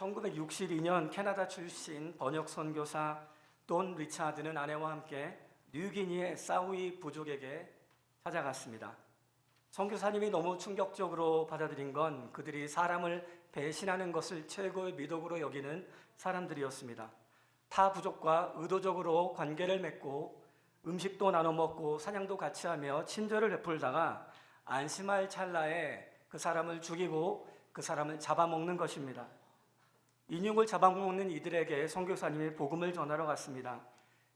1962년 캐나다 출신 번역 선교사 돈 리차드는 아내와 함께 뉴기니의 사우이 부족에게 찾아갔습니다. 선교사님이 너무 충격적으로 받아들인 건 그들이 사람을 배신하는 것을 최고의 미덕으로 여기는 사람들이었습니다. 타 부족과 의도적으로 관계를 맺고 음식도 나눠 먹고 사냥도 같이 하며 친절을 베풀다가 안심할 찰나에 그 사람을 죽이고 그 사람을 잡아먹는 것입니다. 인육을 잡아먹는 이들에게 선교사님이 복음을 전하러 갔습니다.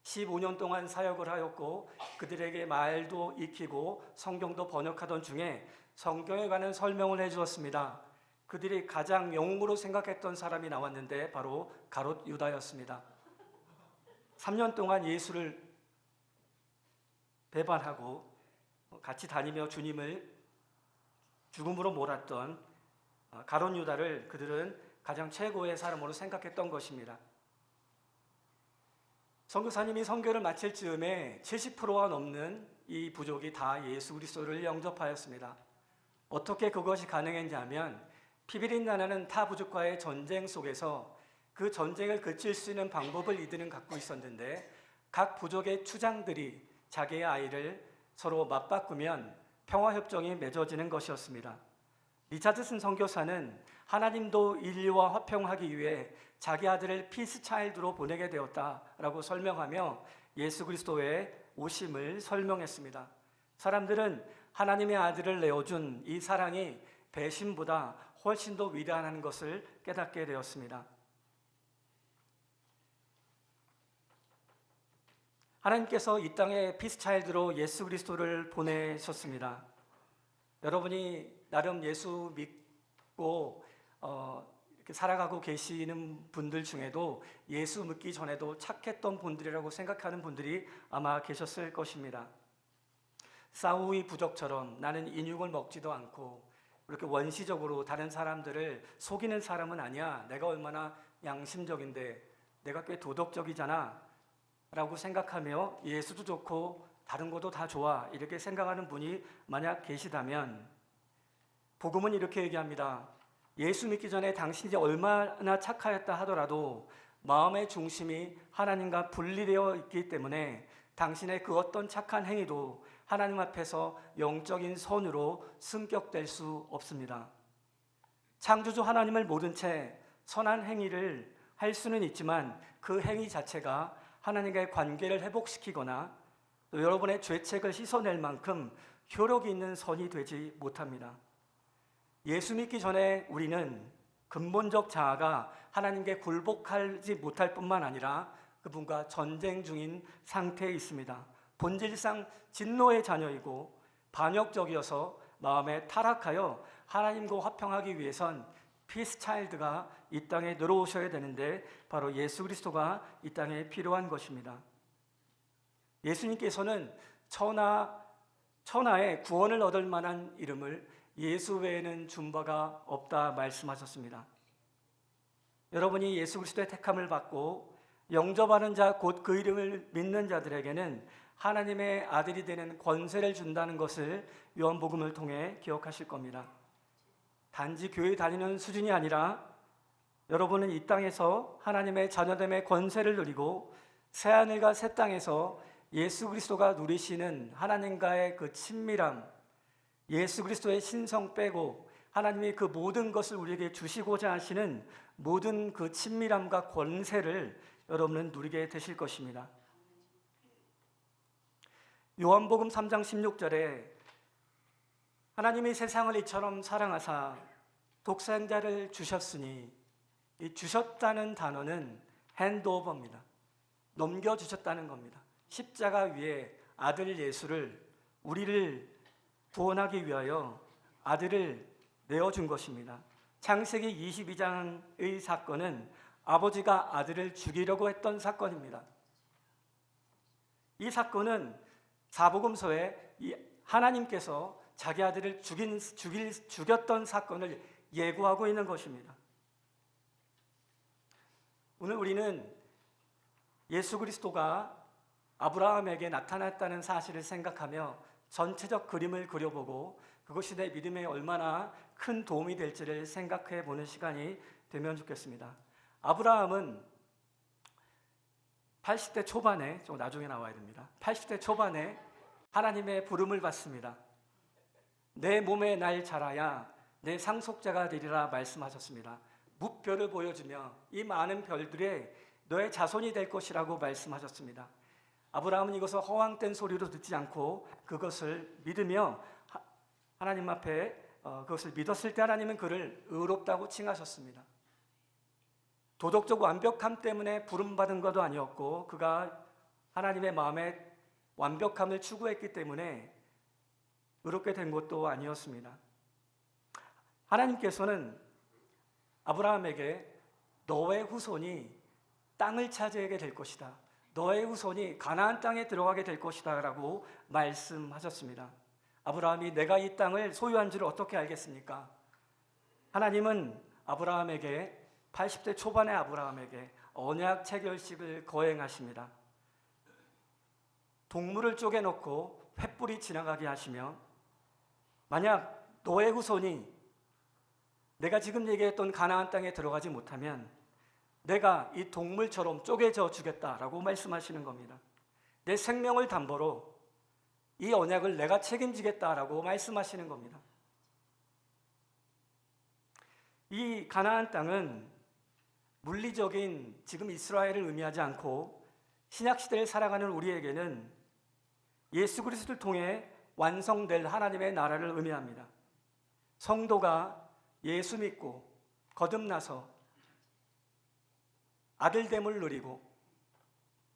15년 동안 사역을 하였고 그들에게 말도 익히고 성경도 번역하던 중에 성경에 관한 설명을 해주었습니다. 그들이 가장 영웅으로 생각했던 사람이 나왔는데 바로 가롯 유다였습니다. 3년 동안 예수를 배반하고 같이 다니며 주님을 죽음으로 몰았던 가롯 유다를 그들은 가장 최고의 사람으로 생각했던 것입니다. 선교사님이 선교를 마칠 즈음에 70%가 넘는 이 부족이 다 예수 그리스도를 영접하였습니다. 어떻게 그것이 가능했냐면 피비린 나라는 타 부족과의 전쟁 속에서 그 전쟁을 그칠 수 있는 방법을 이들은 갖고 있었는데 각 부족의 추장들이 자기의 아이를 서로 맞바꾸면 평화협정이 맺어지는 것이었습니다. 리차드슨 선교사는 하나님도 인류와 화평하기 위해 자기 아들을 피스 차일드로 보내게 되었다라고 설명하며 예수 그리스도의 오심을 설명했습니다. 사람들은 하나님의 아들을 내어준 이 사랑이 배신보다 훨씬 더 위대한 것을 깨닫게 되었습니다. 하나님께서 이 땅에 피스 차일드로 예수 그리스도를 보내셨습니다. 여러분이 나름 예수 믿고 이렇게 살아가고 계시는 분들 중에도 예수 믿기 전에도 착했던 분들이라고 생각하는 분들이 아마 계셨을 것입니다. 사우이 부족처럼 나는 인육을 먹지도 않고 이렇게 원시적으로 다른 사람들을 속이는 사람은 아니야. 내가 얼마나 양심적인데 내가 꽤 도덕적이잖아 라고 생각하며 예수도 좋고 다른 것도 다 좋아 이렇게 생각하는 분이 만약 계시다면 복음은 이렇게 얘기합니다. 예수 믿기 전에 당신이 얼마나 착하였다 하더라도 마음의 중심이 하나님과 분리되어 있기 때문에 당신의 그 어떤 착한 행위도 하나님 앞에서 영적인 선으로 승격될 수 없습니다. 창조주 하나님을 모른 채 선한 행위를 할 수는 있지만 그 행위 자체가 하나님과의 관계를 회복시키거나 또 여러분의 죄책을 씻어낼 만큼 효력이 있는 선이 되지 못합니다. 예수 믿기 전에 우리는 근본적 자아가 하나님께 굴복하지 못할 뿐만 아니라 그분과 전쟁 중인 상태에 있습니다. 본질상 진노의 자녀이고 반역적이어서 마음에 타락하여 하나님과 화평하기 위해선 피스 차일드가 이 땅에 들어오셔야 되는데 바로 예수 그리스도가 이 땅에 필요한 것입니다. 예수님께서는 천하의 구원을 얻을 만한 이름을 예수 외에는 준 바가 없다 말씀하셨습니다. 여러분이 예수 그리스도의 택함을 받고 영접하는 자 곧 그 이름을 믿는 자들에게는 하나님의 아들이 되는 권세를 준다는 것을 요한복음을 통해 기억하실 겁니다. 단지 교회 다니는 수준이 아니라 여러분은 이 땅에서 하나님의 자녀됨의 권세를 누리고 새하늘과 새 땅에서 예수 그리스도가 누리시는 하나님과의 그 친밀함, 예수 그리스도의 신성 빼고 하나님이 그 모든 것을 우리에게 주시고자 하시는 모든 그 친밀함과 권세를 여러분은 누리게 되실 것입니다. 요한복음 3장 16절에 하나님이 세상을 이처럼 사랑하사 독생자를 주셨으니 이 주셨다는 단어는 핸드오버입니다. 넘겨주셨다는 겁니다. 십자가 위에 아들 예수를 우리를 구원하기 위하여 아들을 내어준 것입니다. 창세기 22장의 사건은 아버지가 아들을 죽이려고 했던 사건입니다. 이 사건은 사복음서에 하나님께서 자기 아들을 죽였던 사건을 예고하고 있는 것입니다. 오늘 우리는 예수 그리스도가 아브라함에게 나타났다는 사실을 생각하며 전체적 그림을 그려보고 그것이 내 믿음에 얼마나 큰 도움이 될지를 생각해 보는 시간이 되면 좋겠습니다. 아브라함은 80대 초반에, 좀 나중에 나와야 됩니다. 80대 초반에 하나님의 부름을 받습니다. 내 몸에 날 자라야 내 상속자가 되리라 말씀하셨습니다. 뭇별을 보여주며 이 많은 별들의 너의 자손이 될 것이라고 말씀하셨습니다. 아브라함은 이것을 허황된 소리로 듣지 않고 그것을 믿으며 하나님 앞에 그것을 믿었을 때 하나님은 그를 의롭다고 칭하셨습니다. 도덕적 완벽함 때문에 부름받은 것도 아니었고 그가 하나님의 마음에 완벽함을 추구했기 때문에 의롭게 된 것도 아니었습니다. 하나님께서는 아브라함에게 너의 후손이 땅을 차지하게 될 것이다. 너의 후손이 가나안 땅에 들어가게 될 것이다 라고 말씀하셨습니다. 아브라함이 내가 이 땅을 소유한 줄을 어떻게 알겠습니까? 하나님은 아브라함에게 80대 초반의 아브라함에게 언약 체결식을 거행하십니다. 동물을 쪼개놓고 횃불이 지나가게 하시며 만약 너의 후손이 내가 지금 얘기했던 가나안 땅에 들어가지 못하면 내가 이 동물처럼 쪼개져 주겠다라고 말씀하시는 겁니다. 내 생명을 담보로 이 언약을 내가 책임지겠다라고 말씀하시는 겁니다. 이 가나안 땅은 물리적인 지금 이스라엘을 의미하지 않고 신약시대를 살아가는 우리에게는 예수 그리스도를 통해 완성될 하나님의 나라를 의미합니다. 성도가 예수 믿고 거듭나서 아들됨을 누리고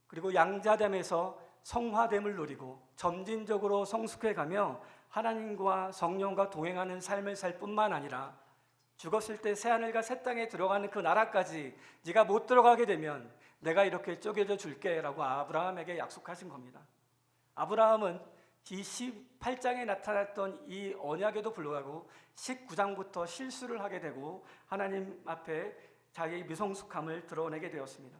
그리고 양자됨에서 성화됨을 누리고 점진적으로 성숙해가며 하나님과 성령과 동행하는 삶을 살 뿐만 아니라 죽었을 때 새하늘과 새 땅에 들어가는 그 나라까지 네가 못 들어가게 되면 내가 이렇게 쪼개져 줄게 라고 아브라함에게 약속하신 겁니다. 아브라함은 이 18장에 나타났던 이 언약에도 불구하고 19장부터 실수를 하게 되고 하나님 앞에 자기의 미성숙함을 드러내게 되었습니다.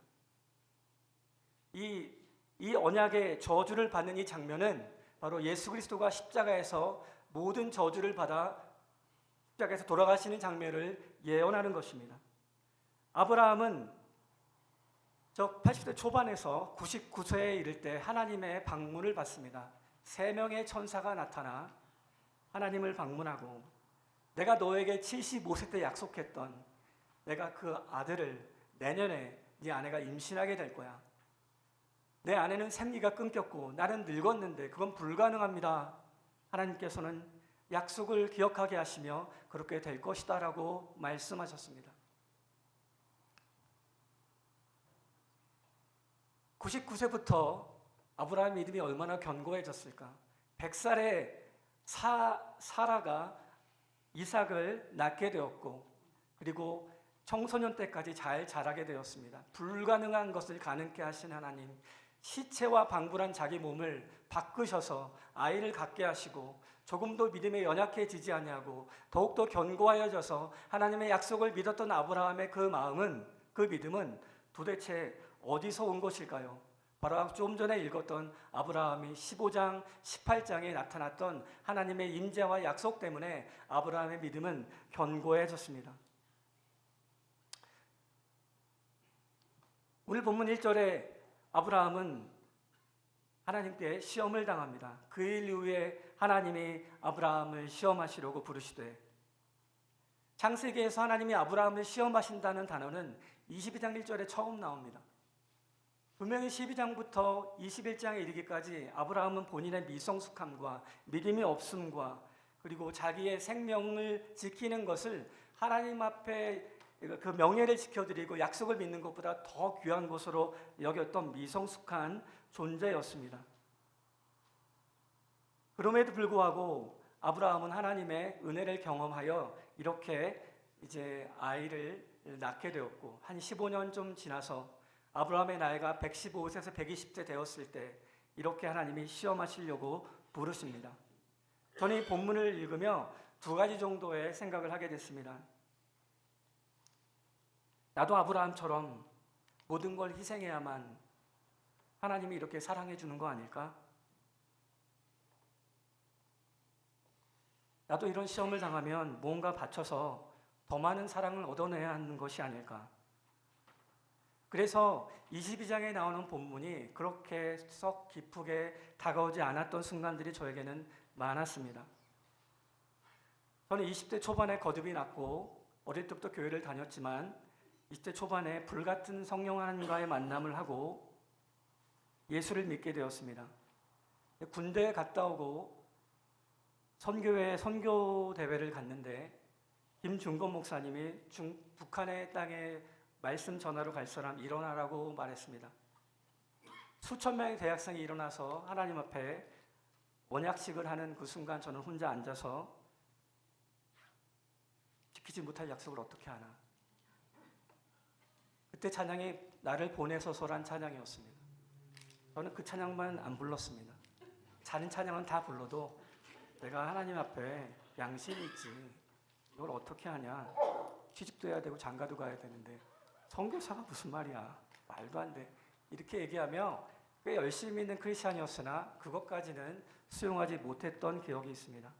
이 언약의 저주를 받는 이 장면은 바로 예수 그리스도가 십자가에서 모든 저주를 받아 십자가에서 돌아가시는 장면을 예언하는 것입니다. 아브라함은 저 80대 초반에서 99세에 이를 때 하나님의 방문을 받습니다. 3명의 천사가 나타나 하나님을 방문하고 내가 너에게 75세 때 약속했던 내가 그 아들을 내년에 네 아내가 임신하게 될 거야. 내 아내는 생리가 끊겼고 나는 늙었는데 그건 불가능합니다. 하나님께서는 약속을 기억하게 하시며 그렇게 될 것이다 라고 말씀하셨습니다. 99세부터 아브라함의 믿음이 얼마나 견고해졌을까? 100살에 사라가 이삭을 낳게 되었고 그리고 청소년 때까지 잘 자라게 되었습니다. 불가능한 것을 가능케 하신 하나님, 시체와 방불한 자기 몸을 바꾸셔서 아이를 갖게 하시고 조금도 믿음에 연약해지지 아니하고 더욱더 견고하여져서 하나님의 약속을 믿었던 아브라함의 그 마음은, 그 믿음은 도대체 어디서 온 것일까요? 바로 좀 전에 읽었던 아브라함이 15장, 18장에 나타났던 하나님의 인자와 약속 때문에 아브라함의 믿음은 견고해졌습니다. 오늘 본문 1절에 아브라함은 하나님께 시험을 당합니다. 그 일 이후에 하나님이 아브라함을 시험하시려고 부르시되, 창세기에서 하나님이 아브라함을 시험하신다는 단어는 22장 1절에 처음 나옵니다. 분명히 12장부터 21장에 이르기까지 아브라함은 본인의 미성숙함과 믿음이 없음과 그리고 자기의 생명을 지키는 것을 하나님 앞에 그 명예를 지켜드리고 약속을 믿는 것보다 더 귀한 것으로 여겼던 미성숙한 존재였습니다. 그럼에도 불구하고 아브라함은 하나님의 은혜를 경험하여 이렇게 이제 아이를 낳게 되었고, 한 15년 좀 지나서 아브라함의 나이가 115세에서 120세 되었을 때 이렇게 하나님이 시험하시려고 부르십니다. 저는 이 본문을 읽으며 두 가지 정도의 생각을 하게 됐습니다. 나도 아브라함처럼 모든 걸 희생해야만 하나님이 이렇게 사랑해 주는 거 아닐까? 나도 이런 시험을 당하면 뭔가 바쳐서 더 많은 사랑을 얻어내야 하는 것이 아닐까. 그래서 22장에 나오는 본문이 그렇게 썩 기쁘게 다가오지 않았던 순간들이 저에게는 많았습니다. 저는 20대 초반에 거듭이 났고 어릴 때부터 교회를 다녔지만 20대 초반에 불같은 성령 하나님과의 만남을 하고 예수를 믿게 되었습니다. 군대에 갔다 오고 선교회 선교 대회를 갔는데 김중건 목사님이 북한의 땅에 말씀 전하러 갈 사람 일어나라고 말했습니다. 수천 명의 대학생이 일어나서 하나님 앞에 원약식을 하는 그 순간 저는 혼자 앉아서 지키지 못할 약속을 어떻게 하나. 그때 찬양이 나를 보내소서란 찬양이었습니다. 저는 그 찬양만 안 불렀습니다. 다른 찬양은 다 불러도 내가 하나님 앞에 양심이 있지. 이걸 어떻게 하냐. 취직도 해야 되고 장가도 가야 되는데 선교사가 무슨 말이야. 말도 안 돼. 이렇게 얘기하며 꽤 열심히 있는 크리스찬이었으나 그것까지는 수용하지 못했던 기억이 있습니다.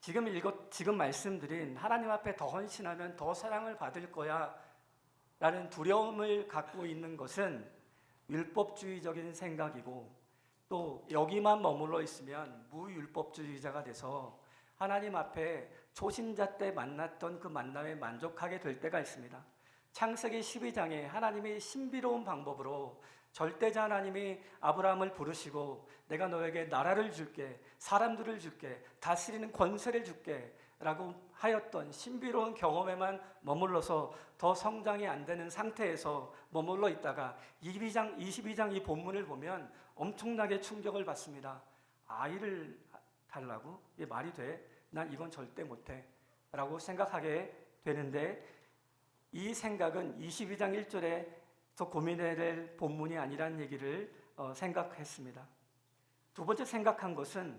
지금 말씀드린 하나님 앞에 더 헌신하면 더 사랑을 받을 거야 라는 두려움을 갖고 있는 것은 율법주의적인 생각이고 또 여기만 머물러 있으면 무율법주의자가 돼서 하나님 앞에 초신자 때 만났던 그 만남에 만족하게 될 때가 있습니다. 창세기 12장에 하나님이 신비로운 방법으로 절대자 하나님이 아브라함을 부르시고 내가 너에게 나라를 줄게, 사람들을 줄게, 다스리는 권세를 줄게 라고 하였던 신비로운 경험에만 머물러서 더 성장이 안 되는 상태에서 머물러 있다가 22장 이 본문을 보면 엄청나게 충격을 받습니다. 아이를 달라고? 이게 말이 돼? 난 이건 절대 못해 라고 생각하게 되는데 이 생각은 22장 1절에서 고민해야 될 본문이 아니라는 얘기를 생각했습니다. 두 번째 생각한 것은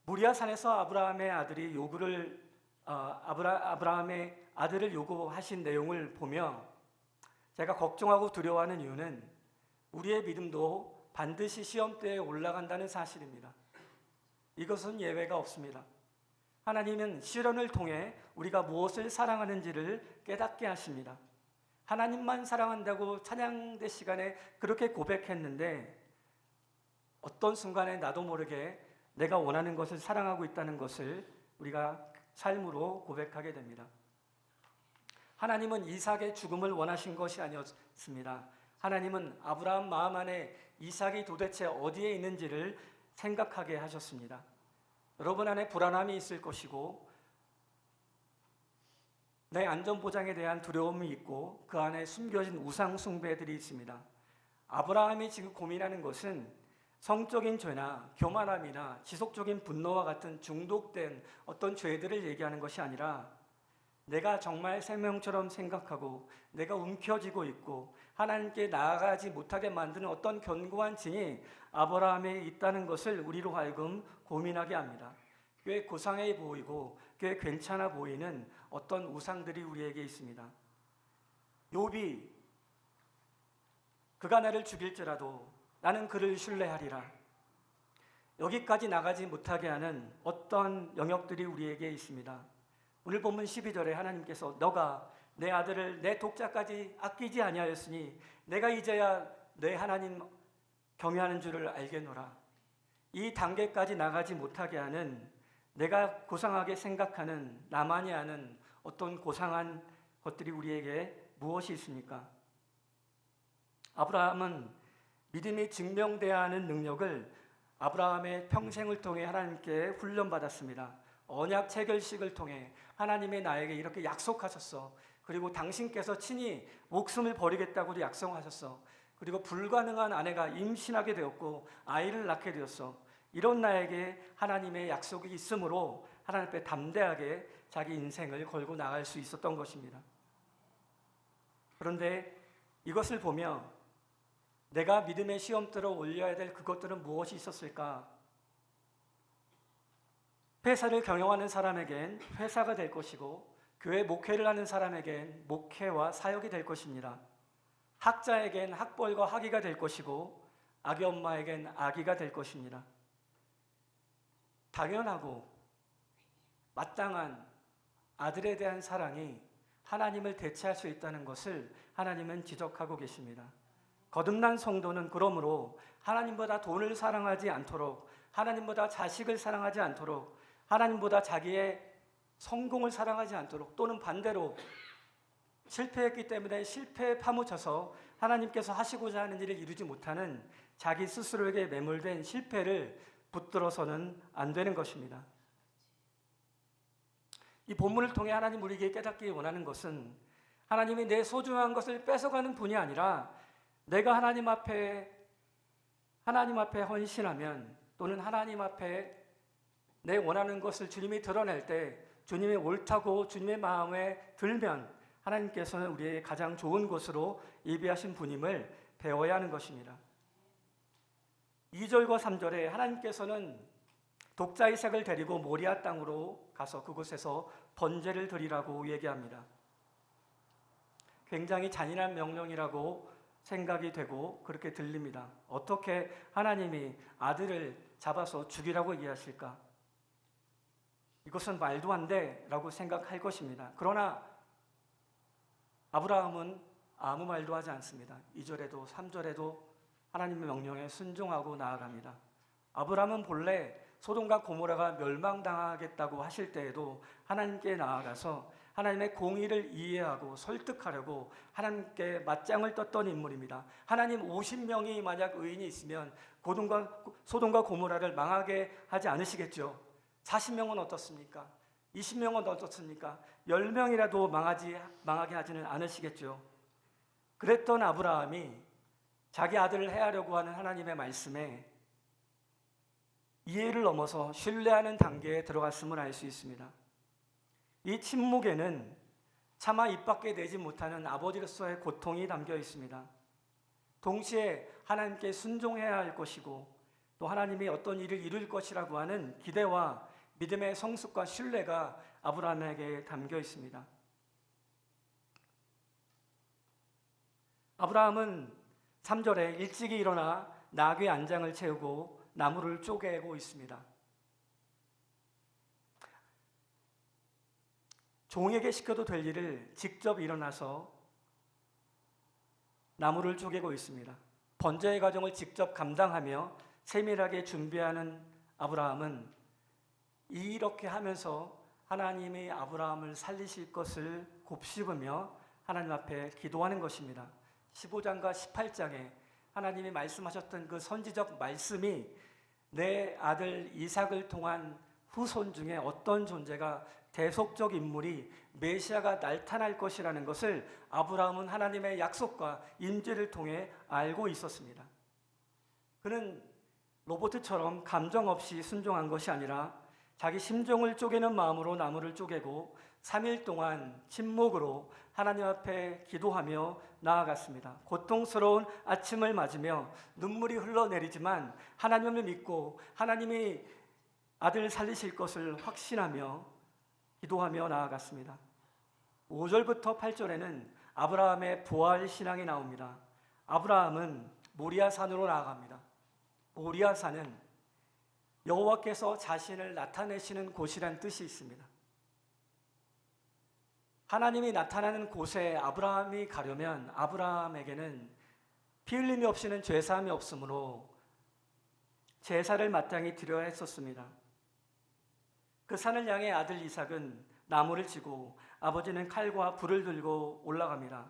모리아산에서 아브라함의 아들이 아브라함의 아들을 요구하신 내용을 보며 제가 걱정하고 두려워하는 이유는 우리의 믿음도 반드시 시험대에 올라간다는 사실입니다. 이것은 예외가 없습니다. 하나님은 시련을 통해 우리가 무엇을 사랑하는지를 깨닫게 하십니다. 하나님만 사랑한다고 찬양대 시간에 그렇게 고백했는데 어떤 순간에 나도 모르게 내가 원하는 것을 사랑하고 있다는 것을 우리가 삶으로 고백하게 됩니다. 하나님은 이삭의 죽음을 원하신 것이 아니었습니다. 하나님은 아브라함 마음 안에 이삭이 도대체 어디에 있는지를 생각하게 하셨습니다. 여러분 안에 불안함이 있을 것이고 내 안전보장에 대한 두려움이 있고 그 안에 숨겨진 우상 숭배들이 있습니다. 아브라함이 지금 고민하는 것은 성적인 죄나 교만함이나 지속적인 분노와 같은 중독된 어떤 죄들을 얘기하는 것이 아니라 내가 정말 생명처럼 생각하고 내가 움켜쥐고 있고 하나님께 나아가지 못하게 만드는 어떤 견고한 징이 아브라함에 있다는 것을 우리로 하여금 고민하게 합니다. 꽤 고상해 보이고 꽤 괜찮아 보이는 어떤 우상들이 우리에게 있습니다. 욥이 그가 나를 죽일지라도 나는 그를 신뢰하리라. 여기까지 나가지 못하게 하는 어떤 영역들이 우리에게 있습니다. 오늘 본문 12절에 하나님께서 너가 내 아들을 내 독자까지 아끼지 아니하였으니 내가 이제야 내 하나님 경외하는 줄을 알겠노라. 이 단계까지 나가지 못하게 하는 내가 고상하게 생각하는 나만이 아는 어떤 고상한 것들이 우리에게 무엇이 있습니까? 아브라함은 믿음이 증명돼야 하는 능력을 아브라함의 평생을 통해 하나님께 훈련받았습니다. 언약 체결식을 통해 하나님이 나에게 이렇게 약속하셨어. 그리고 당신께서 친히 목숨을 버리겠다고도 약속하셨어. 그리고 불가능한 아내가 임신하게 되었고 아이를 낳게 되었어. 이런 나에게 하나님의 약속이 있으므로 하나님 앞에 담대하게 자기 인생을 걸고 나갈 수 있었던 것입니다. 그런데 이것을 보며 내가 믿음의 시험대로 올려야 될 그것들은 무엇이 있었을까? 회사를 경영하는 사람에겐 회사가 될 것이고 교회 목회를 하는 사람에겐 목회와 사역이 될 것입니다. 학자에겐 학벌과 학위가 될 것이고 아기 엄마에겐 아기가 될 것입니다. 당연하고 마땅한 아들에 대한 사랑이 하나님을 대체할 수 있다는 것을 하나님은 지적하고 계십니다. 거듭난 성도는 그러므로 하나님보다 돈을 사랑하지 않도록, 하나님보다 자식을 사랑하지 않도록, 하나님보다 자기의 성공을 사랑하지 않도록, 또는 반대로 실패했기 때문에 실패에 파묻혀서 하나님께서 하시고자 하는 일을 이루지 못하는 자기 스스로에게 매몰된 실패를 붙들어서는 안 되는 것입니다. 이 본문을 통해 하나님 우리에게 깨닫기 원하는 것은 하나님이 내 소중한 것을 뺏어가는 분이 아니라 내가 하나님 앞에 헌신하면, 또는 하나님 앞에 내 원하는 것을 주님이 드러낼 때 주님의 옳다고 주님의 마음에 들면 하나님께서는 우리의 가장 좋은 곳으로 예비하신 분임을 배워야 하는 것입니다. 2절과 3절에 하나님께서는 독자 이삭을 데리고 모리아 땅으로 가서 그곳에서 번제를 드리라고 얘기합니다. 굉장히 잔인한 명령이라고 생각이 되고 그렇게 들립니다. 어떻게 하나님이 아들을 잡아서 죽이라고 얘기하실까? 이것은 말도 안 돼라고 생각할 것입니다. 그러나 아브라함은 아무 말도 하지 않습니다. 2절에도 3절에도 하나님의 명령에 순종하고 나아갑니다. 아브라함은 본래 소돔과 고모라가 멸망당하겠다고 하실 때에도 하나님께 나아가서 하나님의 공의를 이해하고 설득하려고 하나님께 맞짱을 떴던 인물입니다. 하나님 50명이 만약 의인이 있으면 소돔과 고모라를 망하게 하지 않으시겠죠. 40명은 어떻습니까? 20명은 어떻습니까? 10명이라도 망하게 하지는 않으시겠죠. 그랬던 아브라함이 자기 아들을 해하려고 하는 하나님의 말씀에 이해를 넘어서 신뢰하는 단계에 들어갔음을 알 수 있습니다. 이 침묵에는 차마 입 밖에 내지 못하는 아버지로서의 고통이 담겨 있습니다. 동시에 하나님께 순종해야 할 것이고 또 하나님이 어떤 일을 이룰 것이라고 하는 기대와 믿음의 성숙과 신뢰가 아브라함에게 담겨 있습니다. 아브라함은 3절에 일찍이 일어나 나귀 안장을 채우고 나무를 쪼개고 있습니다. 종에게 시켜도 될 일을 직접 일어나서 나무를 쪼개고 있습니다. 번제의 과정을 직접 감당하며 세밀하게 준비하는 아브라함은 이렇게 하면서 하나님이 아브라함을 살리실 것을 곱씹으며 하나님 앞에 기도하는 것입니다. 15장과 18장에 하나님이 말씀하셨던 그 선지적 말씀이 내 아들 이삭을 통한 후손 중에 어떤 존재가 대속적 인물이 메시아가 나타날 것이라는 것을 아브라함은 하나님의 약속과 임재를 통해 알고 있었습니다. 그는 로봇처럼 감정 없이 순종한 것이 아니라 자기 심정을 쪼개는 마음으로 나무를 쪼개고 3일 동안 침묵으로 하나님 앞에 기도하며 나아갔습니다. 고통스러운 아침을 맞으며 눈물이 흘러내리지만 하나님을 믿고 하나님이 아들을 살리실 것을 확신하며 기도하며 나아갔습니다. 5절부터 8절에는 아브라함의 부활 신앙이 나옵니다. 아브라함은 모리아산으로 나아갑니다. 모리아산은 여호와께서 자신을 나타내시는 곳이란 뜻이 있습니다. 하나님이 나타나는 곳에 아브라함이 가려면 아브라함에게는 피 흘림이 없이는 죄사함이 없으므로 제사를 마땅히 드려야 했었습니다. 그 산을 향해 아들 이삭은 나무를 지고 아버지는 칼과 불을 들고 올라갑니다.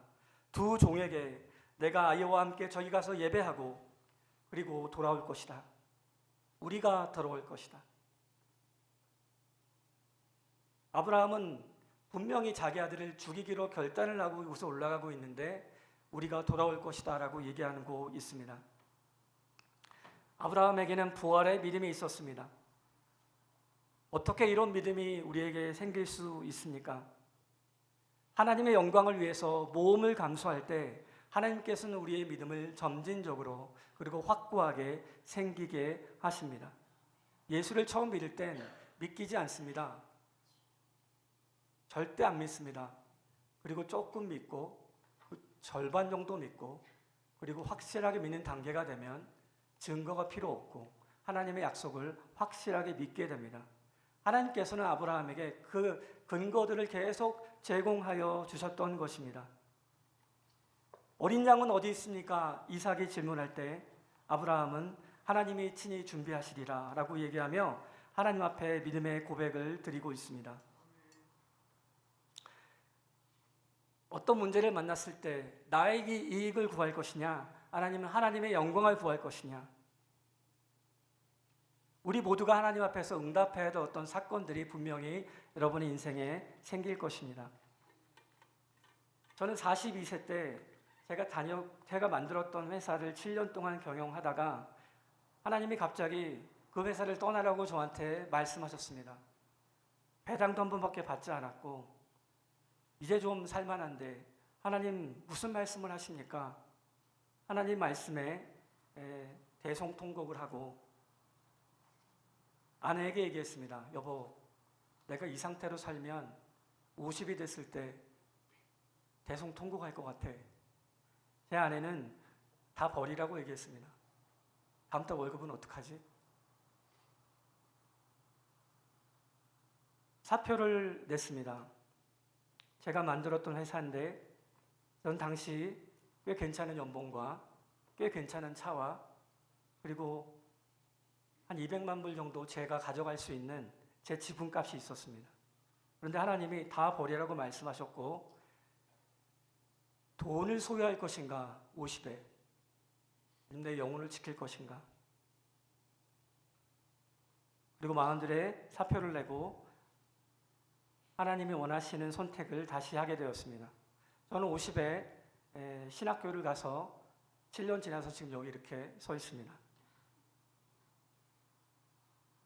두 종에게 내가 아이와 함께 저기 가서 예배하고 그리고 돌아올 것이다. 우리가 돌아올 것이다. 아브라함은 분명히 자기 아들을 죽이기로 결단을 하고 여기서 올라가고 있는데 우리가 돌아올 것이다 라고 얘기하고 있습니다. 아브라함에게는 부활의 믿음이 있었습니다. 어떻게 이런 믿음이 우리에게 생길 수 있습니까? 하나님의 영광을 위해서 모험을 감수할 때 하나님께서는 우리의 믿음을 점진적으로 그리고 확고하게 생기게 하십니다. 예수를 처음 믿을 땐 믿기지 않습니다. 절대 안 믿습니다. 그리고 조금 믿고 절반 정도 믿고 그리고 확실하게 믿는 단계가 되면 증거가 필요 없고 하나님의 약속을 확실하게 믿게 됩니다. 하나님께서는 아브라함에게 그 근거들을 계속 제공하여 주셨던 것입니다. 어린 양은 어디 있습니까? 이삭이 질문할 때 아브라함은 하나님이 친히 준비하시리라 라고 얘기하며 하나님 앞에 믿음의 고백을 드리고 있습니다. 어떤 문제를 만났을 때 나에게 이익을 구할 것이냐, 하나님은 하나님의 영광을 구할 것이냐, 우리 모두가 하나님 앞에서 응답해야 될 어떤 사건들이 분명히 여러분의 인생에 생길 것입니다. 저는 42세 때 제가 만들었던 회사를 7년 동안 경영하다가 하나님이 갑자기 그 회사를 떠나라고 저한테 말씀하셨습니다. 배당도 한 번밖에 받지 않았고 이제 좀 살만한데 하나님 무슨 말씀을 하십니까? 하나님 말씀에 대성통곡을 하고 아내에게 얘기했습니다. 여보, 내가 이 상태로 살면 50이 됐을 때 대성통곡할 것 같아. 제 아내는 다 버리라고 얘기했습니다. 다음 달 월급은 어떡하지? 사표를 냈습니다. 제가 만들었던 회사인데 전 당시 꽤 괜찮은 연봉과 꽤 괜찮은 차와 그리고 한 200만 불 정도 제가 가져갈 수 있는 제 지분값이 있었습니다. 그런데 하나님이 다 버리라고 말씀하셨고 돈을 소유할 것인가 50에 내 영혼을 지킬 것인가 그리고 마음들에 사표를 내고 하나님이 원하시는 선택을 다시 하게 되었습니다. 저는 50에 신학교를 가서 7년 지나서 지금 여기 이렇게 서 있습니다.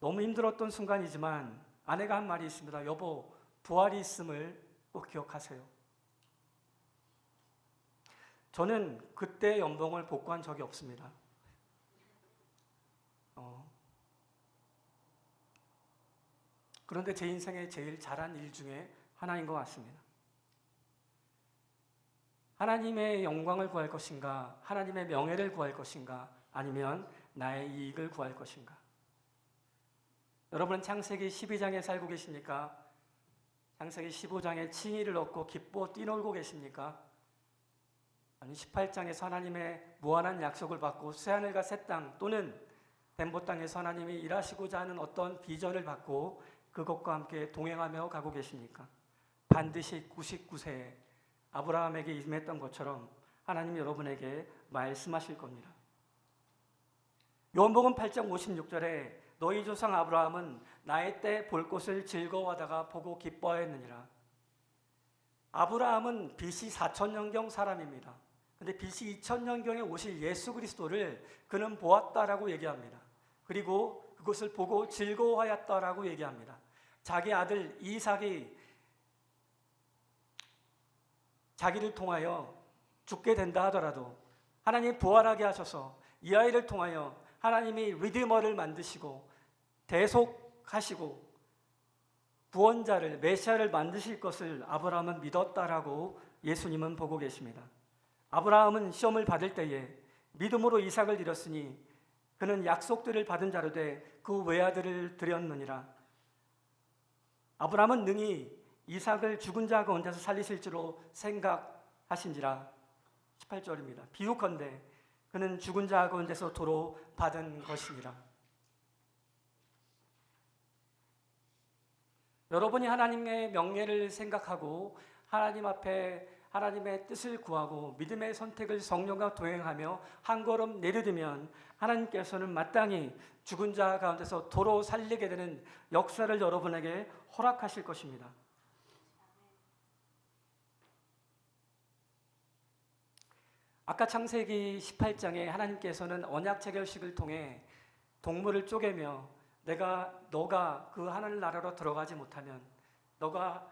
너무 힘들었던 순간이지만 아내가 한 말이 있습니다. 여보, 부활이 있음을 꼭 기억하세요. 저는 그때 연봉을 복구한 적이 없습니다. 그런데 제 인생에 제일 잘한 일 중에 하나인 것 같습니다. 하나님의 영광을 구할 것인가, 하나님의 명예를 구할 것인가, 아니면 나의 이익을 구할 것인가. 여러분은 창세기 12장에 살고 계십니까? 창세기 15장에 칭의를 얻고 기뻐 뛰놀고 계십니까? 아니 18장에서 하나님의 무한한 약속을 받고 새하늘과 새 땅 또는 덴보 땅에서 하나님이 일하시고자 하는 어떤 비전을 받고 그것과 함께 동행하며 가고 계십니까? 반드시 99세에 아브라함에게 임했던 것처럼 하나님이 여러분에게 말씀하실 겁니다. 요한복음 8장 56절에 너희 조상 아브라함은 나의 때 볼 것을 즐거워하다가 보고 기뻐하였느니라. 아브라함은 BC 4000년경 사람입니다. 근데 BC 2000년경에 오실 예수 그리스도를 그는 보았다라고 얘기합니다. 그리고 그것을 보고 즐거워하였다라고 얘기합니다. 자기 아들 이삭이 자기를 통하여 죽게 된다 하더라도 하나님이 부활하게 하셔서 이 아이를 통하여 하나님이 리디머를 만드시고 대속하시고 구원자를 메시아를 만드실 것을 아브라함은 믿었다라고 예수님은 보고 계십니다. 아브라함은 시험을 받을 때에 믿음으로 이삭을 드렸으니 그는 약속들을 받은 자로 돼 그 외아들을 드렸느니라. 아브라함은 능히 이삭을 죽은 자 가운데서 살리실 줄로 생각하신지라. 18절입니다. 비유컨대 그는 죽은 자 가운데서 도로 받은 것이니라. 여러분이 하나님의 명예를 생각하고 하나님 앞에 하나님의 뜻을 구하고 믿음의 선택을 성령과 동행하며 한 걸음 내디디면 하나님께서는 마땅히 죽은 자 가운데서 도로 살리게 되는 역사를 여러분에게 허락하실 것입니다. 아까 창세기 18장에 하나님께서는 언약 체결식을 통해 동물을 쪼개며 너가 그 하늘 나라로 들어가지 못하면 너가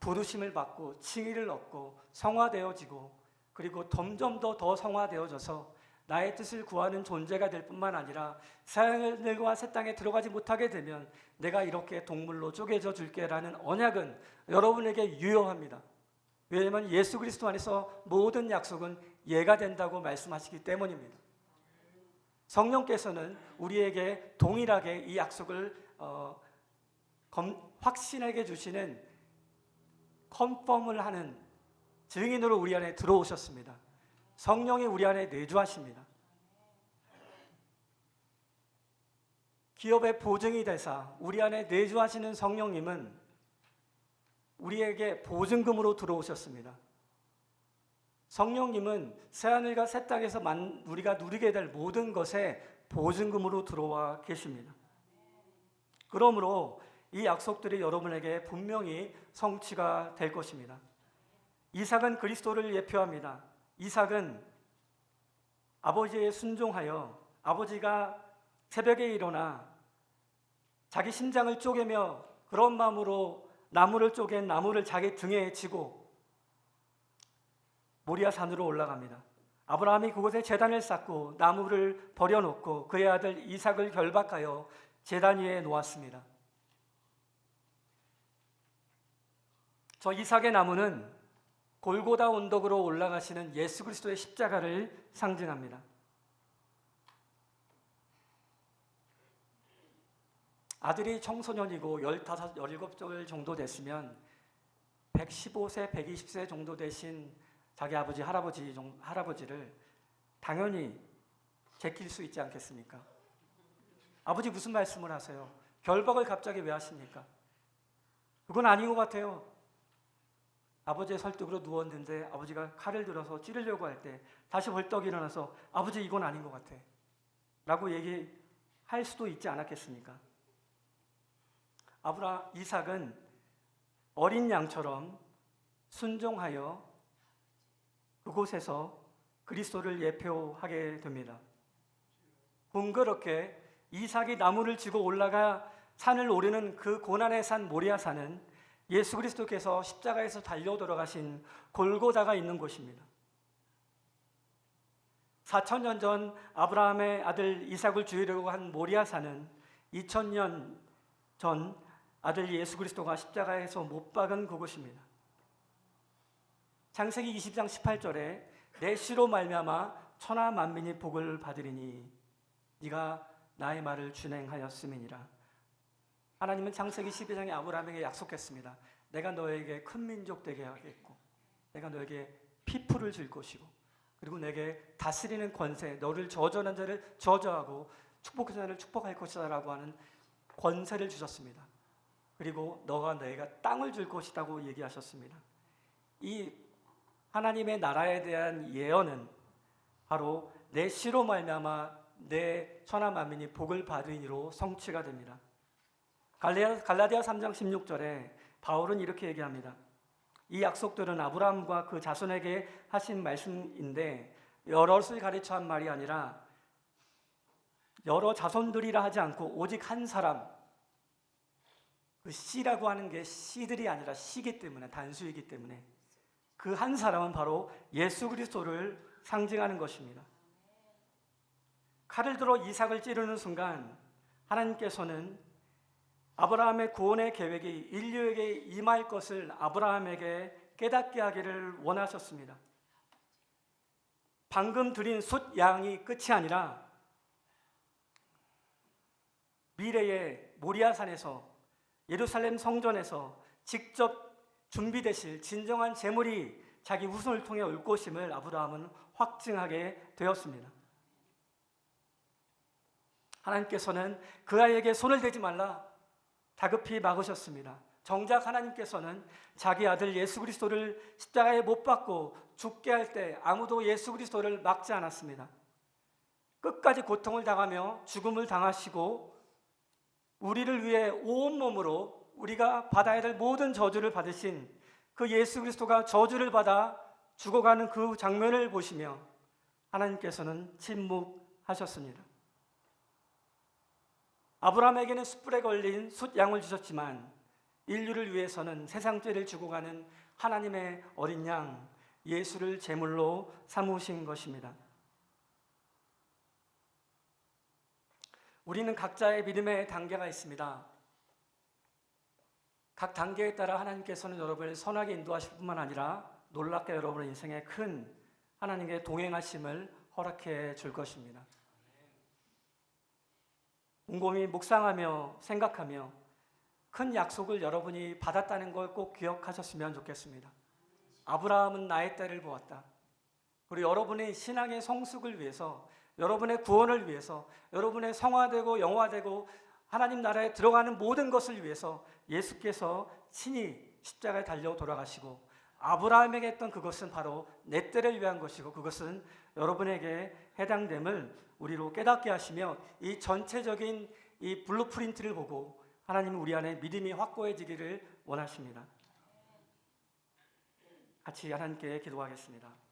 부르심을 받고 칭의를 얻고 성화되어지고 그리고 점점 더 성화되어져서 나의 뜻을 구하는 존재가 될 뿐만 아니라 새하늘과 새 땅에 들어가지 못하게 되면 내가 이렇게 동물로 쪼개져 줄게라는 언약은 여러분에게 유효합니다. 왜냐하면 예수 그리스도 안에서 모든 약속은 예가 된다고 말씀하시기 때문입니다. 성령께서는 우리에게 동일하게 이 약속을 확신하게 주시는 컨펌을 하는 증인으로 우리 안에 들어오셨습니다. 성령이 우리 안에 내주하십니다. 기업의 보증이 되사 우리 안에 내주하시는 성령님은 우리에게 보증금으로 들어오셨습니다. 성령님은 새하늘과 새 땅에서 우리가 누리게 될 모든 것에 보증금으로 들어와 계십니다. 그러므로 이 약속들이 여러분에게 분명히 성취가 될 것입니다. 이삭은 그리스도를 예표합니다. 이삭은 아버지에 순종하여 아버지가 새벽에 일어나 자기 심장을 쪼개며 그런 마음으로 나무를 쪼갠 나무를 자기 등에 지고 모리아 산으로 올라갑니다. 아브라함이 그곳에 제단을 쌓고 나무를 버려놓고 그의 아들 이삭을 결박하여 제단 위에 놓았습니다. 저 이삭의 나무는 골고다 언덕으로 올라가시는 예수 그리스도의 십자가를 상징합니다. 아들이 청소년이고 15, 17살 정도 됐으면 115세, 120세 정도 되신 자기 아버지, 할아버지를 당연히 제낄 수 있지 않겠습니까? 아버지 무슨 말씀을 하세요? 결박을 갑자기 왜 하십니까? 그건 아닌 것 같아요. 아버지의 설득으로 누웠는데 아버지가 칼을 들어서 찌르려고 할 때 다시 벌떡 일어나서 아버지 이건 아닌 것 같아 라고 얘기할 수도 있지 않았겠습니까? 이삭은 어린 양처럼 순종하여 그곳에서 그리스도를 예표하게 됩니다. 공교롭게 이삭이 나무를 지고 올라가 산을 오르는 그 고난의 산 모리아산은 예수 그리스도께서 십자가에서 달려 돌아가신 골고다가 있는 곳입니다. 4,000년 전 아브라함의 아들 이삭을 죽이려고 한 모리아산은 2,000년 전 아들 예수 그리스도가 십자가에서 못 박은 그곳입니다. 창세기 20장 18절에 내 씨로 말미암아 천하 만민이 복을 받으리니 네가 나의 말을 준행하였음이니라. 하나님은 창세기 12장에 아브라함에게 약속했습니다. 내가 너에게 큰 민족 되게 하겠고 내가 너에게 피풀을 줄 것이고 그리고 내게 다스리는 권세, 너를 저주하는 자를 저주하고 축복하는 자를 축복할 것이다 라고 하는 권세를 주셨습니다. 그리고 내가 땅을 줄 것이라고 얘기하셨습니다. 이 하나님의 나라에 대한 예언은 바로 내 씨로 말미암아 내 천하 만민이 복을 받으니로 성취가 됩니다. 갈라디아 3장 16절에 바울은 이렇게 얘기합니다. 이 약속들은 아브라함과 그 자손에게 하신 말씀인데 여럿을 가르쳐 한 말이 아니라 여러 자손들이라 하지 않고 오직 한 사람, 그 씨라고 하는 게 씨들이 아니라 씨기 때문에 단수이기 때문에 그 한 사람은 바로 예수 그리스도를 상징하는 것입니다. 칼을 들어 이삭을 찌르는 순간 하나님께서는 아브라함의 구원의 계획이 인류에게 임할 것을 아브라함에게 깨닫게 하기를 원하셨습니다. 방금 드린 숫 양이 끝이 아니라 미래의 모리아산에서 예루살렘 성전에서 직접 준비되실 진정한 제물이 자기 후손을 통해 올 것임을 아브라함은 확증하게 되었습니다. 하나님께서는 그 아이에게 손을 대지 말라 다급히 막으셨습니다. 정작 하나님께서는 자기 아들 예수 그리스도를 십자가에 못 박고 죽게 할 때 아무도 예수 그리스도를 막지 않았습니다. 끝까지 고통을 당하며 죽음을 당하시고 우리를 위해 온몸으로 우리가 받아야 될 모든 저주를 받으신 그 예수 그리스도가 저주를 받아 죽어가는 그 장면을 보시며 하나님께서는 침묵하셨습니다. 아브라함에게는 숯불에 걸린 숫양을 주셨지만 인류를 위해서는 세상 죄를 지고 가는 하나님의 어린 양 예수를 제물로 삼으신 것입니다. 우리는 각자의 믿음의 단계가 있습니다. 각 단계에 따라 하나님께서는 여러분을 선하게 인도하실 뿐만 아니라 놀랍게 여러분의 인생에 큰 하나님의 동행하심을 허락해 줄 것입니다. 곰곰이 묵상하며 생각하며 큰 약속을 여러분이 받았다는 걸 꼭 기억하셨으면 좋겠습니다. 아브라함은 나의 때를 보았다. 그리고 여러분의 신앙의 성숙을 위해서, 여러분의 구원을 위해서, 여러분의 성화되고 영화되고 하나님 나라에 들어가는 모든 것을 위해서 예수께서 친히 십자가에 달려 돌아가시고, 아브라함에게 했던 그것은 바로 내 때를 위한 것이고 그것은 여러분에게 해당됨을 우리로 깨닫게 하시며, 이 전체적인 이 블루프린트를 보고 하나님은 우리 안에 믿음이 확고해지기를 원하십니다. 같이 하나님께 기도하겠습니다.